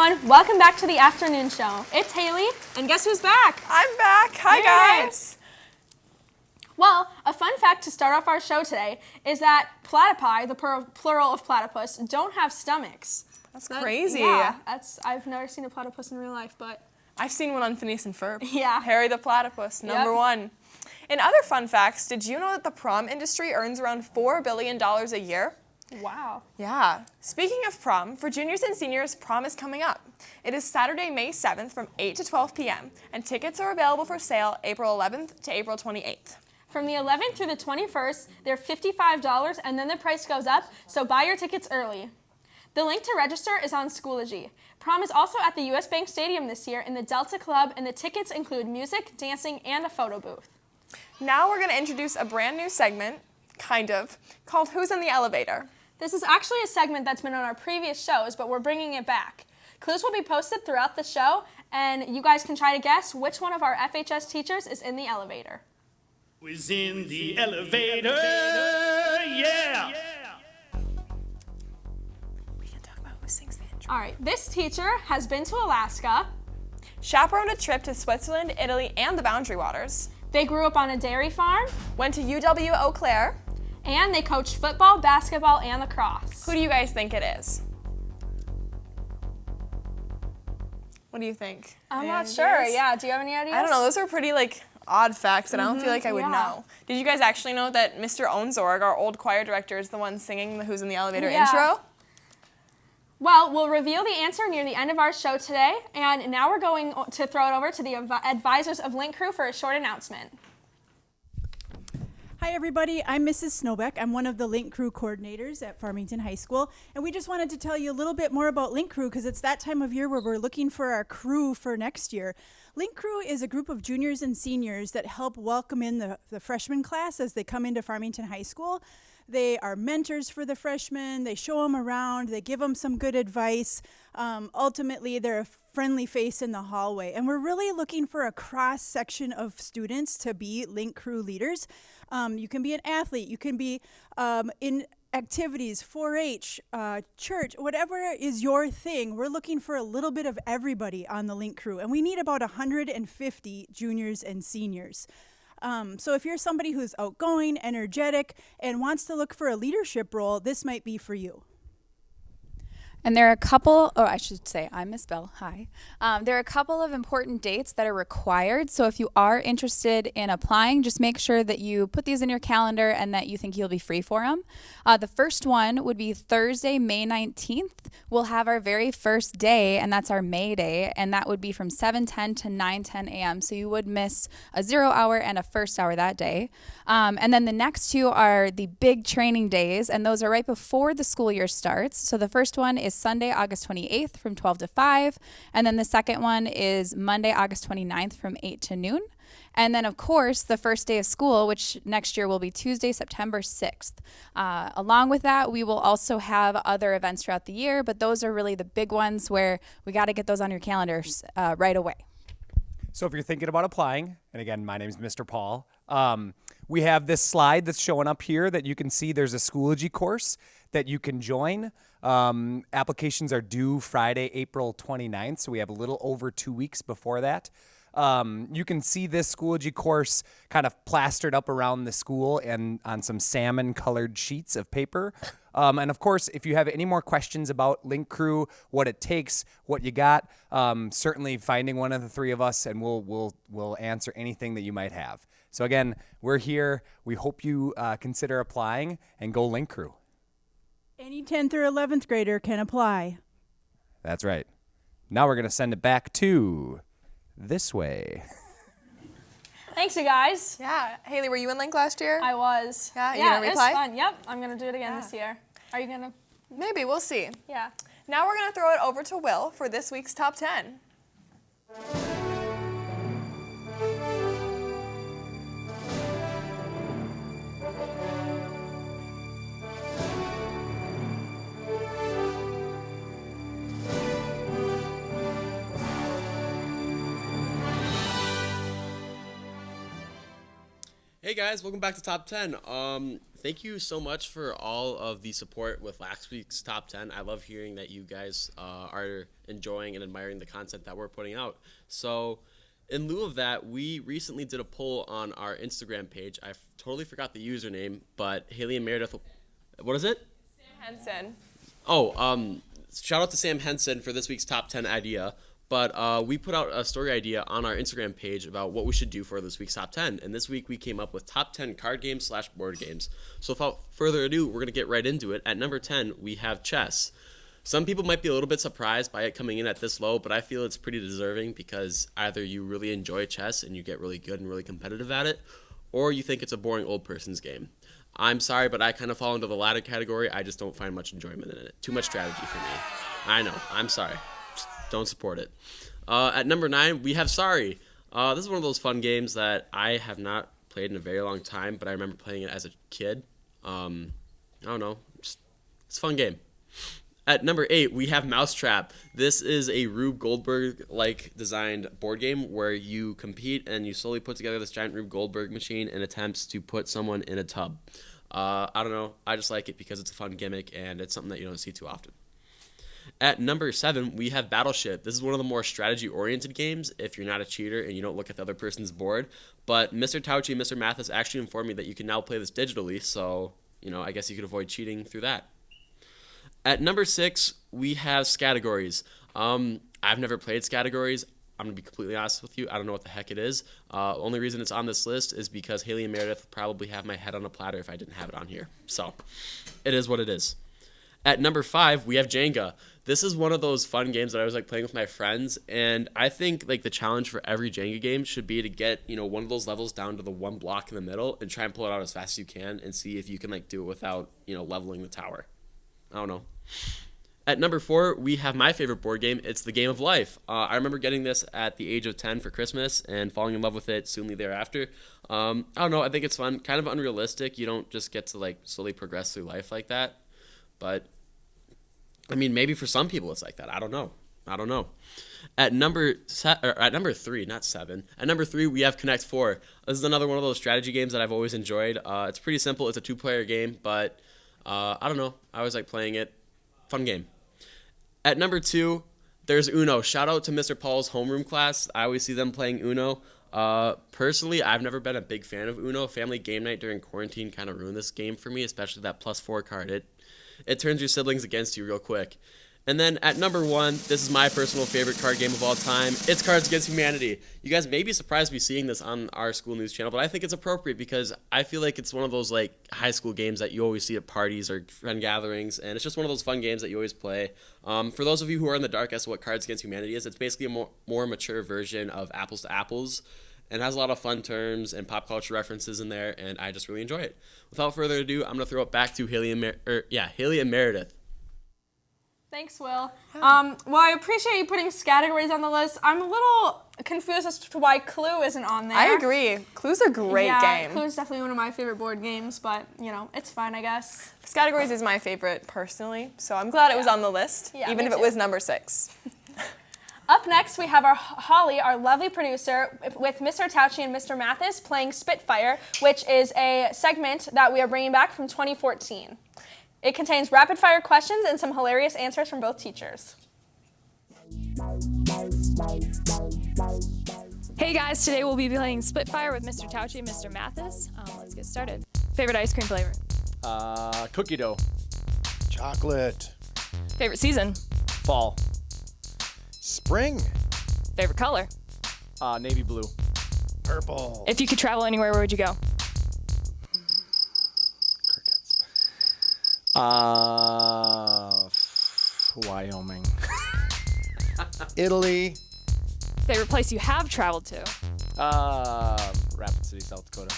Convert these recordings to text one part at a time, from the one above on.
everyone. Welcome back to the afternoon show. It's Haley, and guess who's back? I'm back. Hi, guys. Well, a fun fact to start off our show today is that platypi, the plural of platypus, don't have stomachs. That's crazy. Yeah, I've never seen a platypus in real life, but I've seen one on Phineas and Ferb. Yeah. Harry the Platypus, number one. In other fun facts, did you know that the prom industry earns around $4 billion a year? Wow. Yeah. Speaking of prom, for juniors and seniors, prom is coming up. It is Saturday, May 7th from 8 to 12 p.m., and tickets are available for sale April 11th to April 28th. From the 11th through the 21st, they're $55, and then the price goes up, so buy your tickets early. The link to register is on Schoology. Prom is also at the U.S. Bank Stadium this year in the Delta Club, and the tickets include music, dancing, and a photo booth. Now we're going to introduce a brand new segment, kind of, called Who's in the Elevator? This is actually a segment that's been on our previous shows, but we're bringing it back. Clues will be posted throughout the show, and you guys can try to guess which one of our FHS teachers is in the elevator. Who's in the elevator? Yeah! We can talk about who sings the intro. All right, this teacher has been to Alaska. Chaperoned a trip to Switzerland, Italy, and the Boundary Waters. They grew up on a dairy farm. Went to UW Eau Claire. And they coached football, basketball, and lacrosse. Who do you guys think it is? What do you think? I'm not sure. Yeah, do you have any ideas? I don't know. Those are pretty odd facts, and I don't feel like I would know. Did you guys actually know that Mr. Ohnsorg, our old choir director, is the one singing the Who's in the Elevator intro? Well, we'll reveal the answer near the end of our show today, and now we're going to throw it over to the advisors of Link Crew for a short announcement. Hi everybody, I'm Mrs. Snowbeck. I'm one of the Link Crew coordinators at Farmington High School, and we just wanted to tell you a little bit more about Link Crew because it's that time of year where we're looking for our crew for next year. Link Crew is a group of juniors and seniors that help welcome in the freshman class as they come into Farmington High School. They are mentors for the freshmen. They show them around. They give them some good advice. Ultimately, they're a friendly face in the hallway. And we're really looking for a cross-section of students to be Link Crew leaders. You can be an athlete. You can be in activities, 4-H, church, whatever is your thing. We're looking for a little bit of everybody on the Link Crew. And we need about 150 juniors and seniors. So if you're somebody who's outgoing, energetic, and wants to look for a leadership role, this might be for you. And there are a couple, or I should say, I'm Miss Bell, hi. There are a couple of important dates that are required. So if you are interested in applying, just make sure that you put these in your calendar and that you think you'll be free for them. The first one would be Thursday, May 19th. We'll have our very first day, and that's our May Day, and that would be from 7:10 to 9:10 a.m. So you would miss a 0 hour and a first hour that day. And then the next two are the big training days, and those are right before the school year starts. So the first one is Sunday, August 28th from 12 to 5. And then the second one is Monday, August 29th from 8 to noon. And then, of course, the first day of school, which next year will be Tuesday, September 6th. Along with that, we will also have other events throughout the year, but those are really the big ones where we got to get those on your calendars right away. So if you're thinking about applying, and again, my name is Mr. Paul, we have this slide that's showing up here that you can see there's a Schoology course that you can join. Applications are due Friday, April 29th, so we have a little over 2 weeks before that. You can see this Schoology course kind of plastered up around the school and on some salmon-colored sheets of paper. And of course, if you have any more questions about Link Crew, what it takes, what you got, certainly finding one of the three of us, and we'll answer anything that you might have. So again, we're here. We hope you consider applying and go Link Crew. Any 10th or 11th grader can apply. That's right. Now we're going to send it back to this way. Thanks, you guys. Yeah. Haley, were you in Link last year? I was. Yeah, you gonna it was reapply? fun. Yep, I'm going to do it again this year. Are you going to? Maybe. We'll see. Yeah. Now we're going to throw it over to Will for this week's Top 10. Hey guys, welcome back to Top 10. Thank you so much for all of the support with last week's Top 10. I love hearing that you guys are enjoying and admiring the content that we're putting out. So, in lieu of that, we recently did a poll on our Instagram page. I totally forgot the username, but Haley and Meredith, what is it? Sam Henson. Oh, shout out to Sam Henson for this week's Top 10 idea. But we put out a story idea on our Instagram page about what we should do for this week's Top 10. And this week we came up with Top 10 card games / board games. So without further ado, we're going to get right into it. At number 10, we have chess. Some people might be a little bit surprised by it coming in at this low, but I feel it's pretty deserving because either you really enjoy chess and you get really good and really competitive at it, or you think it's a boring old person's game. I'm sorry, but I kind of fall into the latter category. I just don't find much enjoyment in it. Too much strategy for me. I know. I'm sorry. Don't support it. At number 9, we have Sorry. This is one of those fun games that I have not played in a very long time, but I remember playing it as a kid. I don't know. It's a fun game. At number 8, we have Mousetrap. This is a Rube Goldberg-like designed board game where you compete and you slowly put together this giant Rube Goldberg machine in attempts to put someone in a tub. I don't know. I just like it because it's a fun gimmick and it's something that you don't see too often. At number 7, we have Battleship. This is one of the more strategy-oriented games if you're not a cheater and you don't look at the other person's board. But Mr. Tauchi and Mr. Mathis actually informed me that you can now play this digitally, so, I guess you could avoid cheating through that. At number 6, we have Scattergories. I've never played Scattergories. I'm going to be completely honest with you. I don't know what the heck it is. Only reason it's on this list is because Haley and Meredith would probably have my head on a platter if I didn't have it on here. So, it is what it is. At number 5, we have Jenga. This is one of those fun games that I was playing with my friends, and I think the challenge for every Jenga game should be to get one of those levels down to the one block in the middle and try and pull it out as fast as you can and see if you can do it without leveling the tower. I don't know. At number 4, we have my favorite board game. It's The Game of Life. I remember getting this at the age of 10 for Christmas and falling in love with it soonly thereafter. I don't know. I think it's fun. Kind of unrealistic. You don't just get to slowly progress through life like that. But maybe for some people it's like that. I don't know. At number 3, not 7. At number 3, we have Connect 4. This is another one of those strategy games that I've always enjoyed. It's pretty simple. It's a 2-player game, but I don't know. I always like playing it. Fun game. At number 2, there's Uno. Shout out to Mr. Paul's homeroom class. I always see them playing Uno. Personally, I've never been a big fan of Uno. Family game night during quarantine kind of ruined this game for me, especially that +4 card. It turns your siblings against you real quick. And then at number 1, this is my personal favorite card game of all time. It's Cards Against Humanity. You guys may be surprised to be seeing this on our school news channel, but I think it's appropriate because I feel like it's one of those high school games that you always see at parties or friend gatherings, and it's just one of those fun games that you always play. For those of you who are in the dark as to what Cards Against Humanity is, it's basically a more mature version of Apples to Apples, and has a lot of fun terms and pop culture references in there, and I just really enjoy it. Without further ado, I'm going to throw it back to Haley and Meredith. Thanks, Will. Well, I appreciate you putting Scattergories on the list. I'm a little confused as to why Clue isn't on there. I agree. Clue's a great game. Clue's definitely one of my favorite board games, but, it's fine, I guess. Scattergories is my favorite personally, so I'm glad it was on the list, even if it was number 6. Up next, we have our Holly, our lovely producer, with Mr. Tauchi and Mr. Mathis playing Spitfire, which is a segment that we are bringing back from 2014. It contains rapid-fire questions and some hilarious answers from both teachers. Hey guys, today we'll be playing Spitfire with Mr. Tauchi and Mr. Mathis. Let's get started. Favorite ice cream flavor? Cookie dough. Chocolate. Favorite season? Fall. Spring. Favorite color? Navy blue. Purple. If you could travel anywhere, where would you go? Wyoming. Italy. Favorite place you have traveled to? Rapid City, South Dakota.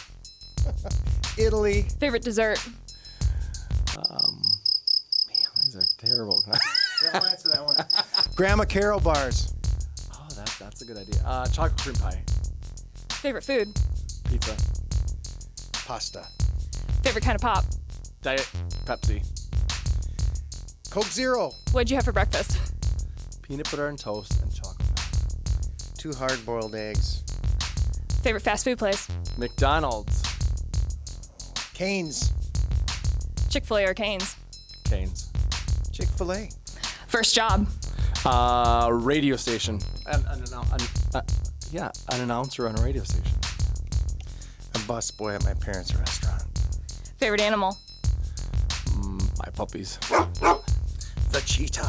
Italy. Favorite dessert? These are terrible. Yeah, I'll answer that one. Grandma Carol bars. Oh, that's a good idea. Chocolate cream pie. Favorite food? Pizza. Pasta. Favorite kind of pop? Diet Pepsi. Coke Zero. What'd you have for breakfast? Peanut butter and toast and chocolate milk. 2 hard-boiled eggs. Favorite fast food place? McDonald's. Canes. Chick-fil-A or Cane's? Canes. Chick-fil-A. First job. Radio station. An announcer on a radio station. A busboy at my parents' restaurant. Favorite animal. My puppies. The cheetah.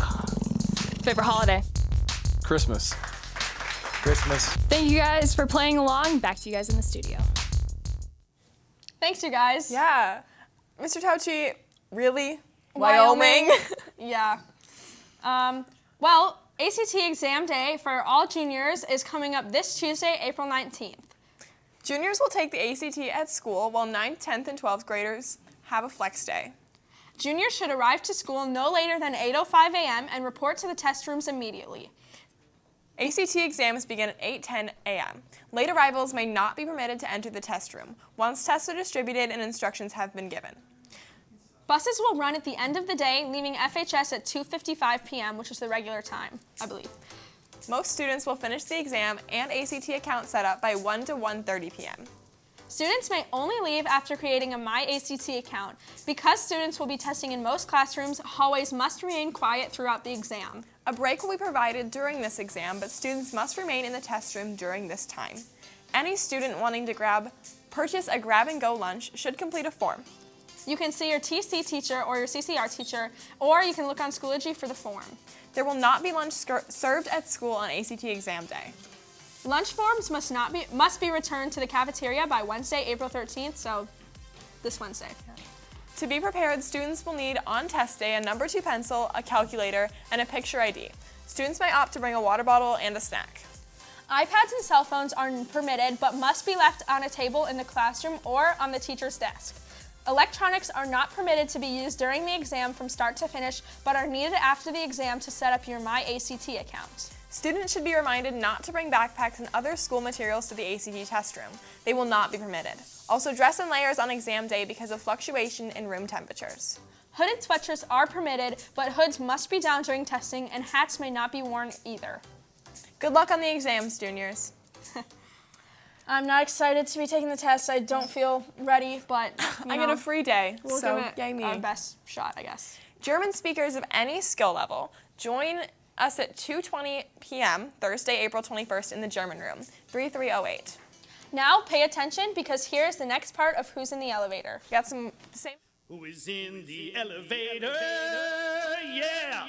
Favorite holiday. Christmas. Christmas. Thank you guys for playing along. Back to you guys in the studio. Thanks, you guys. Yeah. Mr. Tauchi, really? Wyoming? Yeah. Well, ACT exam day for all juniors is coming up this Tuesday, April 19th. Juniors will take the ACT at school while 9th, 10th, and 12th graders have a flex day. Juniors should arrive to school no later than 8:05 a.m. and report to the test rooms immediately. ACT exams begin at 8:10 a.m. Late arrivals may not be permitted to enter the test room once tests are distributed and instructions have been given. Buses will run at the end of the day, leaving FHS at 2:55 p.m., which is the regular time, I believe. Most students will finish the exam and ACT account setup by 1 to 1:30 p.m. Students may only leave after creating a MyACT account. Because students will be testing in most classrooms, hallways must remain quiet throughout the exam. A break will be provided during this exam, but students must remain in the test room during this time. Any student wanting to purchase a grab-and-go lunch should complete a form. You can see your TC teacher or your CCR teacher, or you can look on Schoology for the form. There will not be lunch served at school on ACT exam day. Lunch forms must be returned to the cafeteria by Wednesday, April 13th, so this Wednesday. To be prepared, students will need on test day a number 2 pencil, a calculator, and a picture ID. Students may opt to bring a water bottle and a snack. iPads and cell phones are permitted but must be left on a table in the classroom or on the teacher's desk. Electronics are not permitted to be used during the exam from start to finish, but are needed after the exam to set up your MyACT account. Students should be reminded not to bring backpacks and other school materials to the ACT test room. They will not be permitted. Also, dress in layers on exam day because of fluctuation in room temperatures. Hooded sweatshirts are permitted, but hoods must be down during testing and hats may not be worn either. Good luck on the exams, juniors. I'm not excited to be taking the test. I don't feel ready, but I get a free day, we'll so give it yay me. our best shot, I guess. German speakers of any skill level, join us at 2:20 p.m. Thursday, April 21st in the German room, 3308. Now pay attention because here's the next part of Who's in the Elevator. Got some same. Who is in the elevator? Yeah!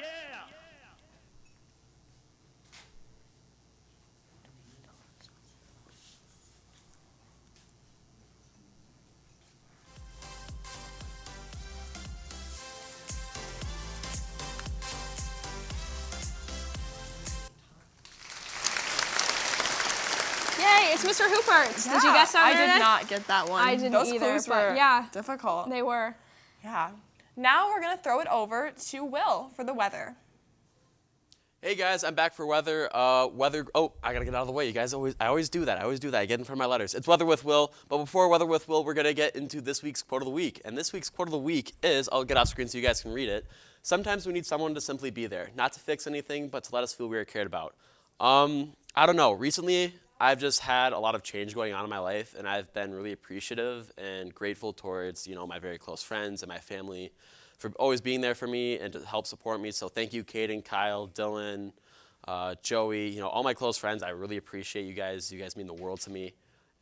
Yay, it's Mr. Hooper. Did you guess that? I did not get that one. I didn't Those either, clues but were yeah. difficult. They were. Yeah. Now we're going to throw it over to Will for the weather. Hey guys, I'm back for weather. Oh, I gotta get out of the way. You guys I always do that. I get in front of my letters. It's Weather with Will, but before Weather with Will, we're gonna get into this week's quote of the week. And this week's quote of the week is, I'll get off screen so you guys can read it. Sometimes we need someone to simply be there, not to fix anything, but to let us feel we are cared about. I don't know. Recently, I've just had a lot of change going on in my life, and I've been really appreciative and grateful towards, my very close friends and my family for always being there for me and to help support me. So thank you, Caden, Kyle, Dylan, Joey, all my close friends. I really appreciate you guys. You guys mean the world to me.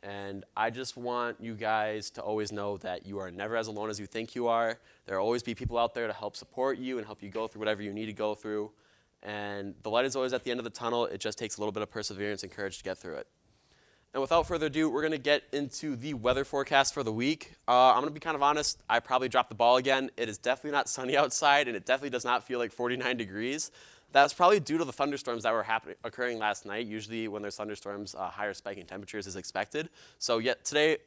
And I just want you guys to always know that you are never as alone as you think you are. There will always be people out there to help support you and help you go through whatever you need to go through. And the light is always at the end of the tunnel. It just takes a little bit of perseverance and courage to get through it. And without further ado, we're going to get into the weather forecast for the week. I'm going to be kind of honest. I probably dropped the ball again. It is definitely not sunny outside, and it definitely does not feel like 49 degrees. That's probably due to the thunderstorms that were occurring last night. Usually when there's thunderstorms, higher spiking temperatures is expected. So yet today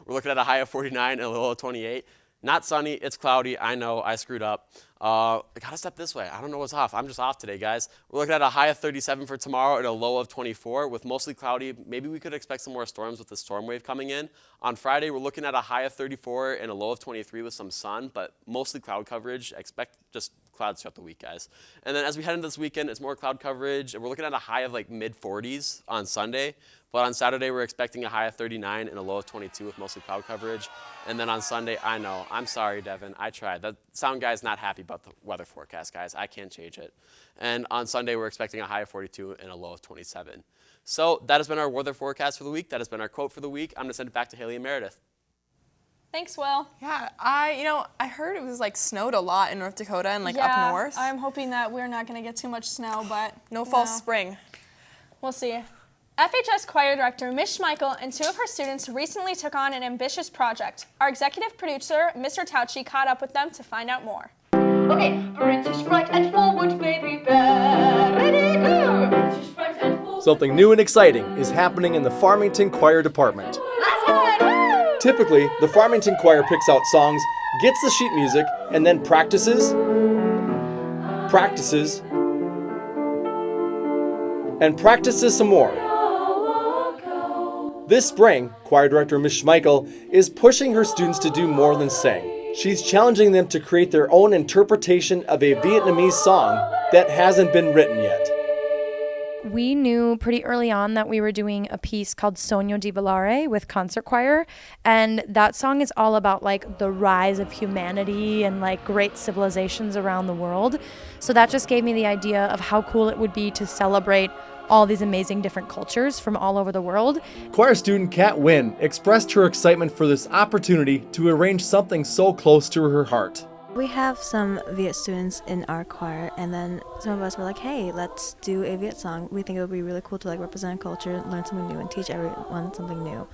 we're looking at a high of 49 and a low of 28. Not sunny, it's cloudy. I know, I screwed up. I gotta step this way. I don't know what's off. I'm just off today, guys. We're looking at a high of 37 for tomorrow and a low of 24 with mostly cloudy. Maybe we could expect some more storms with the storm wave coming in. On Friday, we're looking at a high of 34 and a low of 23 with some sun, but mostly cloud coverage. Expect just clouds throughout the week, guys. And then as we head into this weekend, it's more cloud coverage, and we're looking at a high of like mid-40s on Sunday. But on Saturday, we're expecting a high of 39 and a low of 22 with mostly cloud coverage. And then on Sunday, I know, I'm sorry, Devin, I tried. That sound guy's not happy about the weather forecast, guys. I can't change it. And on Sunday, we're expecting a high of 42 and a low of 27. So that has been our weather forecast for the week. That has been our quote for the week. I'm going to send it back to Haley and Meredith. Thanks, Will. Yeah, I heard it was like snowed a lot in North Dakota and like up north. I'm hoping that we're not going to get too much snow, but No false spring. We'll see. FHS choir director Miss Schmeichel and 2 of her students recently took on an ambitious project. Our executive producer, Mr. Tauchi, caught up with them to find out more. Okay, British right and forward, baby bear. Ready, go! British right and forward. Something new and exciting is happening in the Farmington Choir Department. Let's go! Woo! Typically, the Farmington Choir picks out songs, gets the sheet music, and then practices, and practices some more. This spring, choir director Ms. Schmeichel is pushing her students to do more than sing. She's challenging them to create their own interpretation of a Vietnamese song that hasn't been written yet. We knew pretty early on that we were doing a piece called Sogno di Volare with concert choir, and that song is all about like the rise of humanity and like great civilizations around the world. So that just gave me the idea of how cool it would be to celebrate all these amazing different cultures from all over the world. Choir student Kat Wynn expressed her excitement for this opportunity to arrange something so close to her heart. We have some Viet students in our choir, and then some of us were like, hey, let's do a Viet song. We think it would be really cool to like represent culture, learn something new, and teach everyone something new.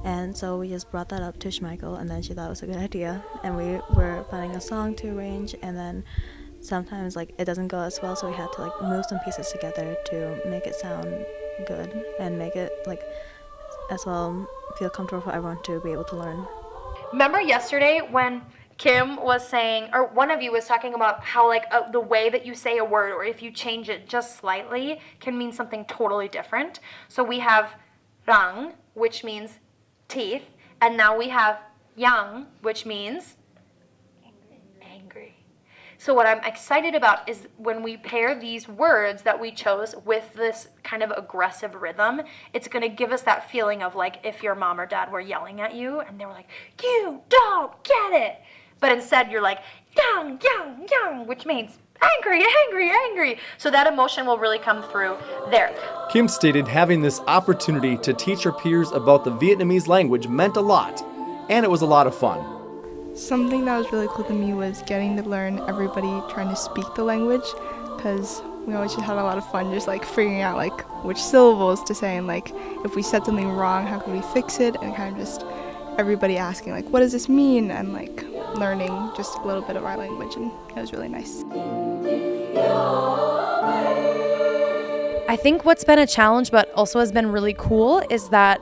And so we just brought that up to Schmeichel, and then she thought it was a good idea. And we were planning a song to arrange, and then sometimes like it doesn't go as well, so we had to like move some pieces together to make it sound good and make it like as well feel comfortable for everyone to be able to learn. Remember yesterday when Kim was saying, or one of you was talking about how like the way that you say a word, or if you change it just slightly, can mean something totally different. So we have rang, which means teeth, and now we have yang, which means angry. So what I'm excited about is when we pair these words that we chose with this kind of aggressive rhythm, it's going to give us that feeling of like if your mom or dad were yelling at you and they were like, you don't get it. But instead you're like, yang, yang, yang, which means angry, angry, angry. So that emotion will really come through there. Kim stated having this opportunity to teach her peers about the Vietnamese language meant a lot, and it was a lot of fun. Something that was really cool to me was getting to learn everybody trying to speak the language, because we always just had a lot of fun just like figuring out like which syllables to say, and like if we said something wrong, how could we fix it, and kind of just everybody asking like what does this mean, and like learning just a little bit of our language, and it was really nice. I think what's been a challenge but also has been really cool is that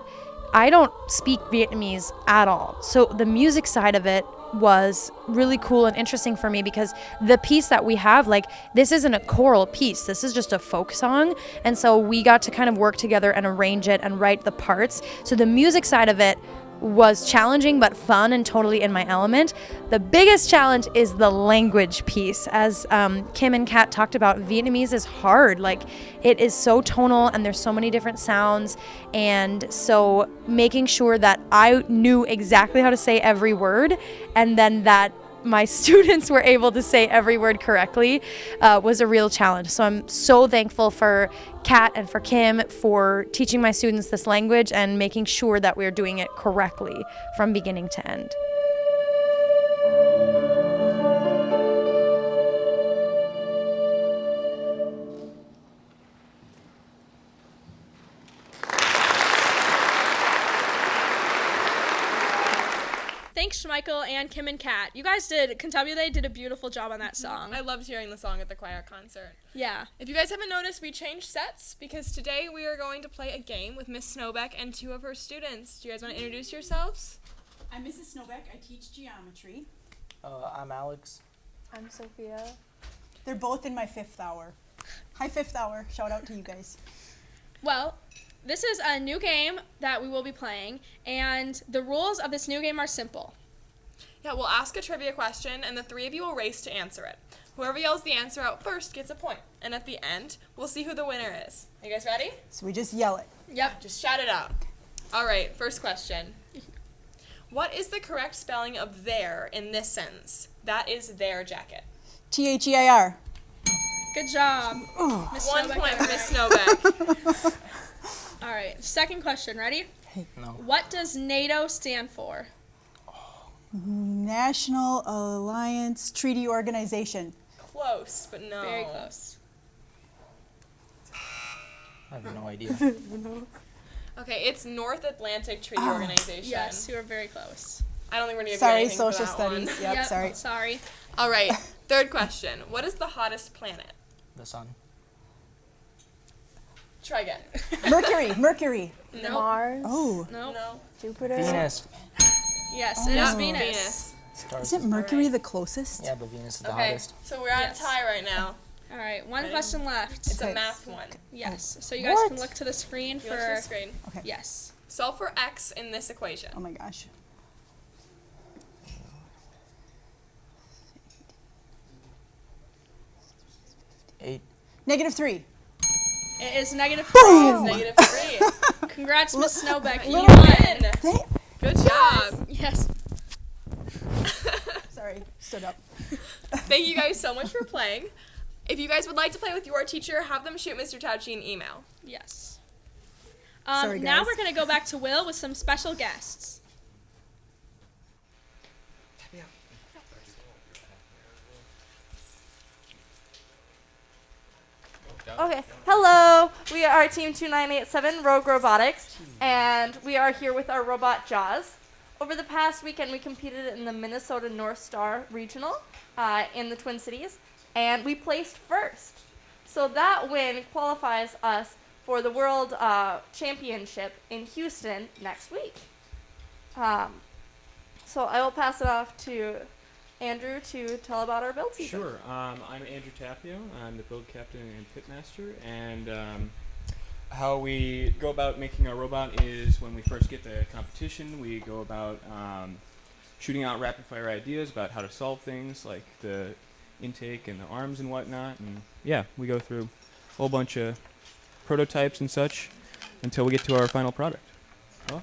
I don't speak Vietnamese at all. So the music side of it was really cool and interesting for me, because the piece that we have, like, this isn't a choral piece, this is just a folk song, and so we got to kind of work together and arrange it and write the parts. So the music side of it was challenging but fun and totally in my element. The biggest challenge is the language piece. As Kim and Kat talked about, Vietnamese is hard. Like, it is so tonal and there's so many different sounds, and so making sure that I knew exactly how to say every word, and then that my students were able to say every word correctly was a real challenge. So I'm so thankful for Kat and for Kim for teaching my students this language and making sure that we're doing it correctly from beginning to end. Thanks, Schmeichel and Kim and Kat. You guys Cantabile did a beautiful job on that song. I loved hearing the song at the choir concert. Yeah. If you guys haven't noticed, we changed sets because today we are going to play a game with Miss Snowbeck and 2 of her students. Do you guys want to introduce yourselves? I'm Mrs. Snowbeck. I teach geometry. I'm Alex. I'm Sophia. They're both in my 5th hour. Hi, 5th hour. Shout out to you guys. Well, this is a new game that we will be playing, and the rules of this new game are simple. Yeah, we'll ask a trivia question, and the 3 of you will race to answer it. Whoever yells the answer out first gets a point. And at the end, we'll see who the winner is. Are you guys ready? So we just yell it. Yep. Just shout it out. All right, first question. What is the correct spelling of their in this sentence? That is their jacket. THEIR. Good job. Miss 1 Snowbeck. point for Miss Snowbeck. All right, second question. Ready? No. What does NATO stand for? National Alliance Treaty Organization. Close, but no. Very close. I have no idea. Okay, it's North Atlantic Treaty Organization. Yes, you were very close. I don't think we're going to give Sorry, you anything for social that studies. one. Yep, sorry. Sorry. All right, third question. What is the hottest planet? The sun. Try again. Mercury. No. Mars. Oh. No. Jupiter. Venus. Yes, it is Venus. Stars. Isn't Mercury the closest? Yeah, but Venus is the Okay, hottest. so we're at a tie right now. All right, one Ready? question left. It's a math one. Yes, so you guys can look to the screen You look to the for. screen. Okay. Yes. Solve for x in this equation. Oh my gosh. Eight. -3. It is -3. Boom! Negative 3. Congrats, Miss Snowbeck. You Little win. win. Good job. Yes. Sorry, stood up. Thank you guys so much for playing. If you guys would like to play with your teacher, have them shoot Mr. Tauchi an email. Yes. Sorry, Now guys. we're going to go back to Will with some special guests. Okay, hello. We are Team 2987 Rogue Robotics, and we are here with our robot Jaws. Over the past weekend, we competed in the Minnesota North Star Regional in the Twin Cities, and we placed first. So that win qualifies us for the World Championship in Houston next week. So I will pass it off to Andrew to tell about our build season. Sure. I'm Andrew Tapio. I'm the build captain and pitmaster. And how we go about making our robot is when we first get the competition, we go about shooting out rapid fire ideas about how to solve things like the intake and the arms and whatnot. And yeah, we go through a whole bunch of prototypes and such until we get to our final product. Oh.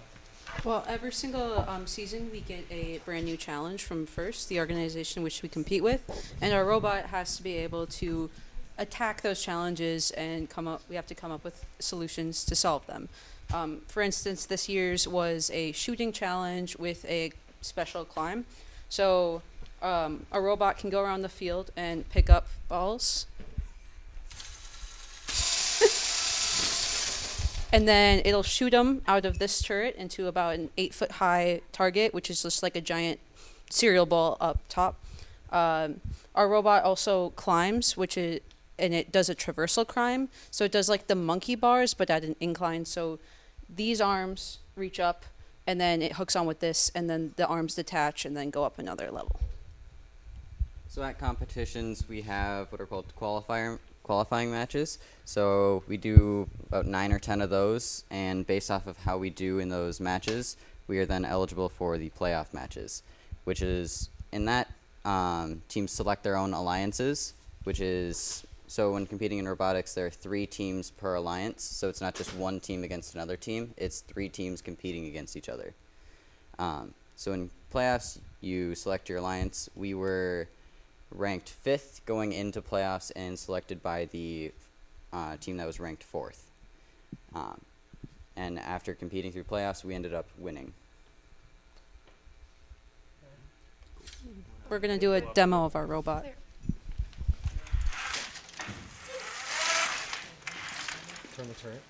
Well, every single season we get a brand new challenge from FIRST, the organization which we compete with, and our robot has to be able to attack those challenges and we have to come up with solutions to solve them. For instance, this year's was a shooting challenge with a special climb. So a robot can go around the field and pick up balls. And then it'll shoot them out of this turret into about an 8-foot high target, which is just like a giant cereal ball up top. Our robot also climbs, and it does a traversal climb. So it does like the monkey bars, but at an incline. So these arms reach up, and then it hooks on with this, and then the arms detach and then go up another level. So at competitions, we have what are called qualifying matches. So we do about 9 or 10 of those, and based off of how we do in those matches, we are then eligible for the playoff matches, which is in that teams select their own alliances, which is, so when competing in robotics, there are 3 teams per alliance, so it's not just one team against another team, it's 3 teams competing against each other. So in playoffs, you select your alliance. We were ranked 5th going into playoffs and selected by the team that was ranked 4th. And after competing through playoffs, we ended up winning. We're going to do a demo of our robot. Turn the turret.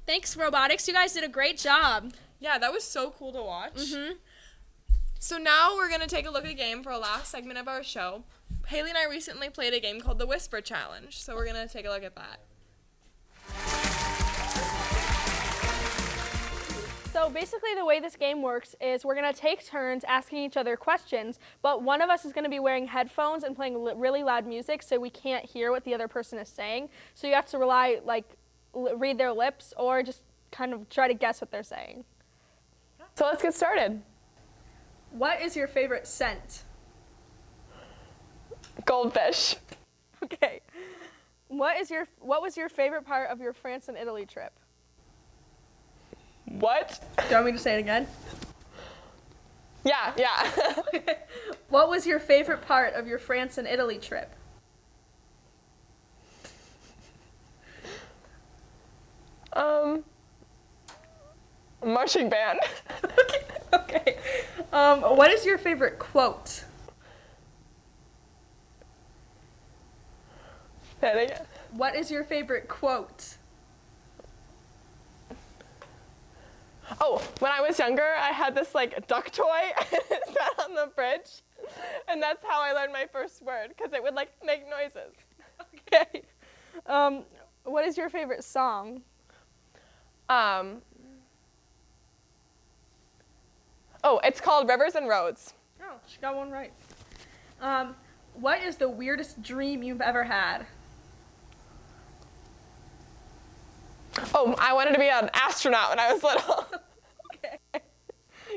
Thanks, Robotics. You guys did a great job. Yeah, that was so cool to watch. So now we're going to take a look at a game for our last segment of our show. Haley and I recently played a game called the Whisper Challenge, so we're going to take a look at that. So basically the way this game works is we're going to take turns asking each other questions, but one of us is going to be wearing headphones and playing really loud music so we can't hear what the other person is saying. So you have to rely, read their lips or just kind of try to guess what they're saying. So let's get started. What is your favorite scent? Goldfish. Okay. What was your favorite part of your France and Italy trip? What? Do you want me to say it again? Yeah. What was your favorite part of your France and Italy trip? Marching band. Okay. What is your favorite quote? Say it again. What is your favorite quote? Oh, when I was younger, I had this duck toy and it sat on the fridge. And that's how I learned my first word, because it would make noises. Okay. What is your favorite song? Oh, it's called Rivers and Roads. Oh, she got one right. What is the weirdest dream you've ever had? Oh, I wanted to be an astronaut when I was little. Okay.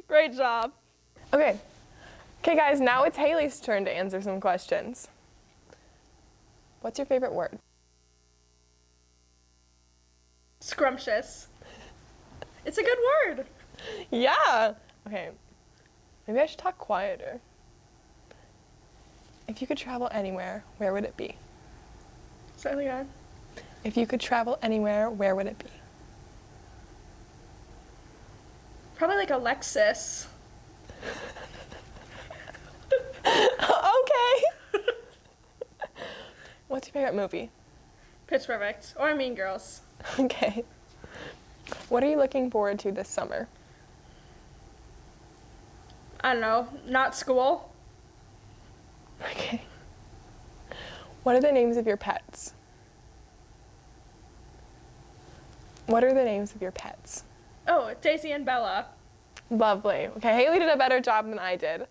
Great job. Okay, guys, now it's Haley's turn to answer some questions. What's your favorite word? Scrumptious. It's a good word. Yeah. Okay, maybe I should talk quieter. If you could travel anywhere, where would it be? Say it again. If you could travel anywhere, where would it be? Probably a Lexus. Okay. What's your favorite movie? Pitch Perfect. Or Mean Girls. Okay. What are you looking forward to this summer? I don't know. Not school. Okay. What are the names of your pets? What are the names of your pets? Oh, Daisy and Bella. Lovely. Okay, Haley did a better job than I did.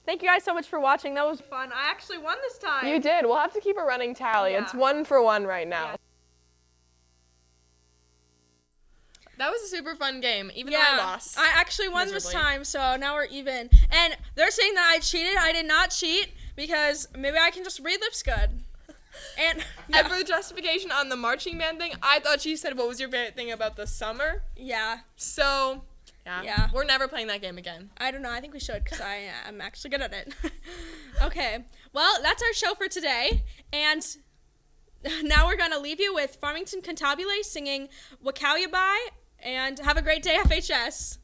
Thank you guys so much for watching. That was fun. I actually won this time. You did. We'll have to keep a running tally. Yeah. It's 1-for-1 right now. Yeah. That was a super fun game, even though I lost. I actually won this time, so now we're even. And they're saying that I cheated. I did not cheat because maybe I can just read lips good. And for the justification on the marching band thing, I thought she said, what was your favorite thing about the summer? Yeah. So, yeah. We're never playing that game again. I don't know. I think we should because I'm actually good at it. Okay. Well, that's our show for today. And now we're going to leave you with Farmington Cantabile singing Wakauyabai. And have a great day, FHS.